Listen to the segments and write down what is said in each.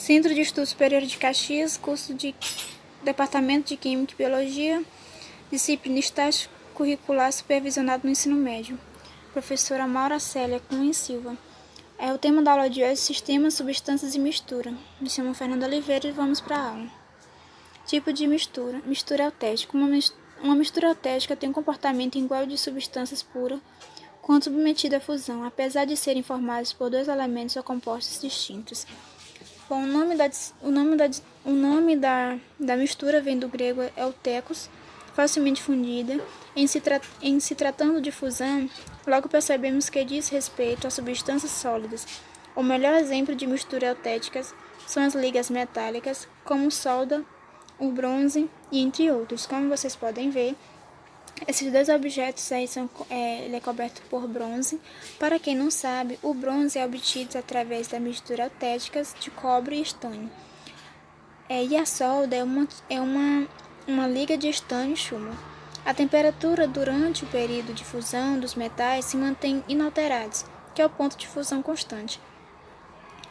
Centro de Estudos Superior de Caxias, curso de Departamento de Química e Biologia, disciplina estágio curricular supervisionado no ensino médio. Professora Maura Célia Cunha Silva. O tema da aula de hoje é Sistemas, Substâncias e Mistura. Me chamo Fernanda Oliveira e vamos para a aula. Tipo de mistura. Mistura eutética. Uma mistura eutética tem um comportamento igual de substâncias puras quando submetida à fusão, apesar de serem formadas por dois elementos ou compostos distintos. Bom, o nome da mistura vem do grego eutekos, facilmente fundida. Em se tratando de fusão, logo percebemos que diz respeito a substâncias sólidas. O melhor exemplo de mistura eutéticas são as ligas metálicas, como o solda, o bronze e entre outros. Como vocês podem ver, esses dois objetos aí ele é coberto por bronze. Para quem não sabe, o bronze é obtido através da mistura eutética de cobre e estânio. E a solda é uma liga de estânio e chumbo. A temperatura durante o período de fusão dos metais se mantém inalterados, que é o ponto de fusão constante.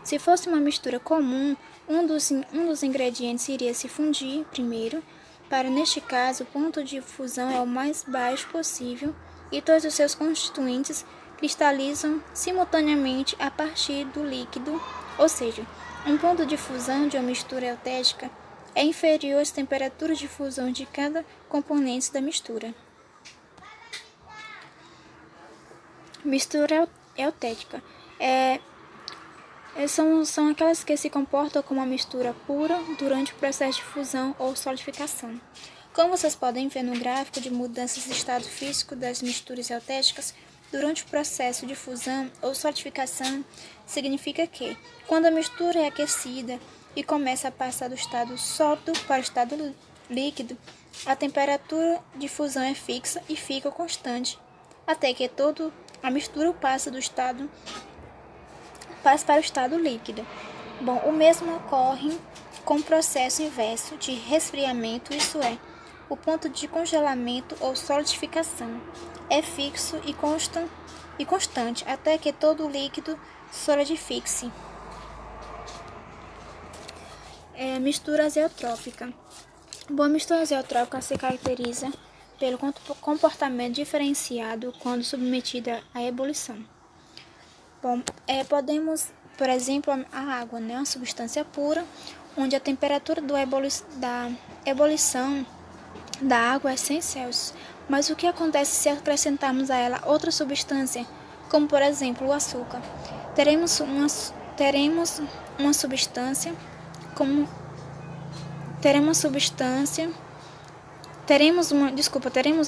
Se fosse uma mistura comum, um dos ingredientes iria se fundir primeiro, para, neste caso, o ponto de fusão é o mais baixo possível e todos os seus constituintes cristalizam simultaneamente a partir do líquido, ou seja, um ponto de fusão de uma mistura eutética é inferior às temperaturas de fusão de cada componente da mistura. Mistura eutética são aquelas que se comportam como uma mistura pura durante o processo de fusão ou solidificação. Como vocês podem ver no gráfico de mudanças de estado físico das misturas eutéticas, durante o processo de fusão ou solidificação, significa que, quando a mistura é aquecida e começa a passar do estado sólido para o estado líquido, a temperatura de fusão é fixa e fica constante, até que toda a mistura passa para o estado líquido. Bom, o mesmo ocorre com o processo inverso de resfriamento, isso é, o ponto de congelamento ou solidificação é fixo e constante até que todo o líquido solidifique-se. Mistura azeotrópica. Bom, a mistura azeotrópica se caracteriza pelo comportamento diferenciado quando submetida à ebulição. Bom, podemos, por exemplo, a água, né, uma substância pura, onde a temperatura da ebulição da água é 100 Celsius. Mas o que acontece se acrescentarmos a ela outra substância, como por exemplo o açúcar? Teremos uma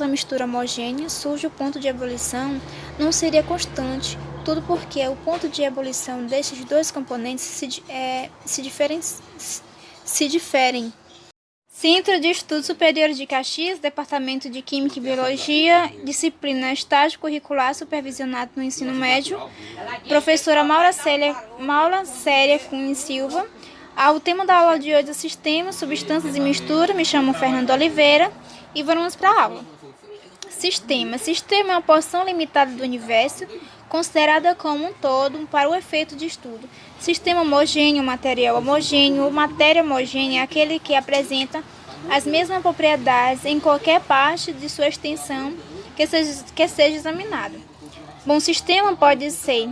mistura homogênea, cujo ponto de ebulição não seria constante, tudo porque o ponto de ebulição destes dois componentes se diferem. Centro de Estudos Superior de Caxias, Departamento de Química e Biologia, disciplina estágio curricular supervisionado no ensino médio. Professora Maura Célia Cunha Silva. O tema da aula de hoje é Sistemas, Substâncias e Mistura. Me chamo Fernanda Oliveira e vamos para a aula. Sistema. Sistema é uma porção limitada do universo, considerada como um todo para o efeito de estudo. Sistema homogêneo, material homogêneo. Matéria homogênea é aquele que apresenta as mesmas propriedades em qualquer parte de sua extensão que seja examinado. Bom, sistema pode ser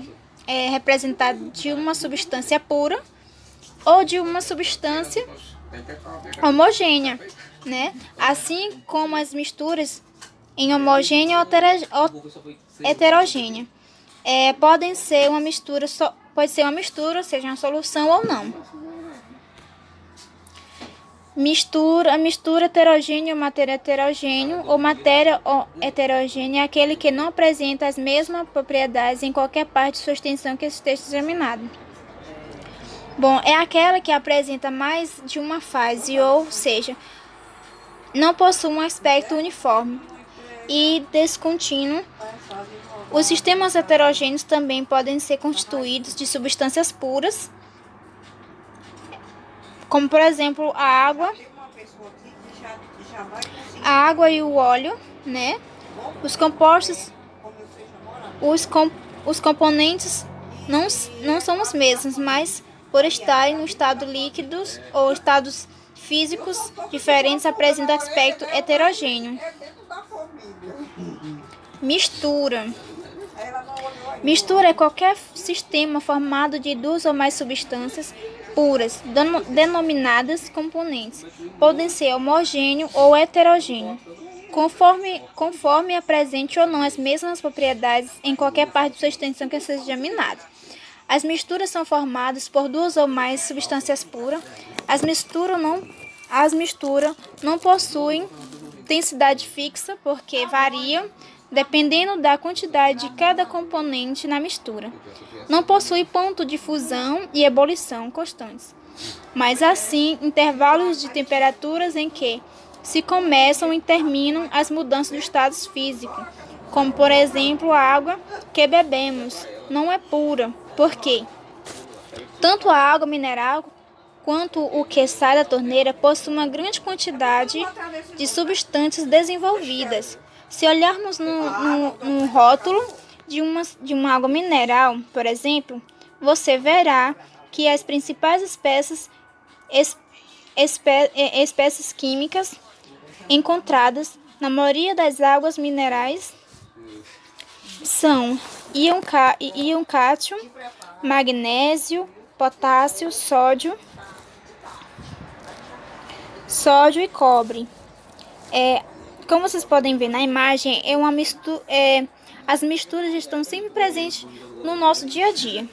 representado de uma substância pura ou de uma substância homogênea, né? Assim como as misturas em homogênea ou heterogênea. Pode ser uma mistura, seja uma solução ou não. Mistura heterogênea ou matéria heterogênea ou matéria heterogênea é aquele que não apresenta as mesmas propriedades em qualquer parte de sua extensão que esteja examinado. Bom, é aquela que apresenta mais de uma fase, ou seja, não possui um aspecto uniforme e descontínuo. Os sistemas heterogêneos também podem ser constituídos de substâncias puras, como por exemplo a água e o óleo, né? Os componentes não são os mesmos, mas por estarem no estado líquidos ou estados físicos diferentes, apresentam aspecto heterogêneo. Mistura. Mistura é qualquer sistema formado de duas ou mais substâncias puras, denominadas componentes. Podem ser homogêneo ou heterogêneo, conforme apresente ou não as mesmas propriedades em qualquer parte de sua extensão que seja examinada. As misturas são formadas por duas ou mais substâncias puras. As misturas não possuem densidade fixa, porque variam dependendo da quantidade de cada componente na mistura. Não possui ponto de fusão e ebulição constantes, mas assim intervalos de temperaturas em que se começam e terminam as mudanças do estado físico, como por exemplo a água que bebemos não é pura, porque tanto a água mineral quanto o que sai da torneira possui uma grande quantidade de substâncias desenvolvidas. Se olharmos no rótulo de uma água mineral, por exemplo, você verá que as principais espécies químicas encontradas na maioria das águas minerais são íon cálcio, magnésio, potássio, sódio e cobre. Como vocês podem ver na imagem, as misturas estão sempre presentes no nosso dia a dia.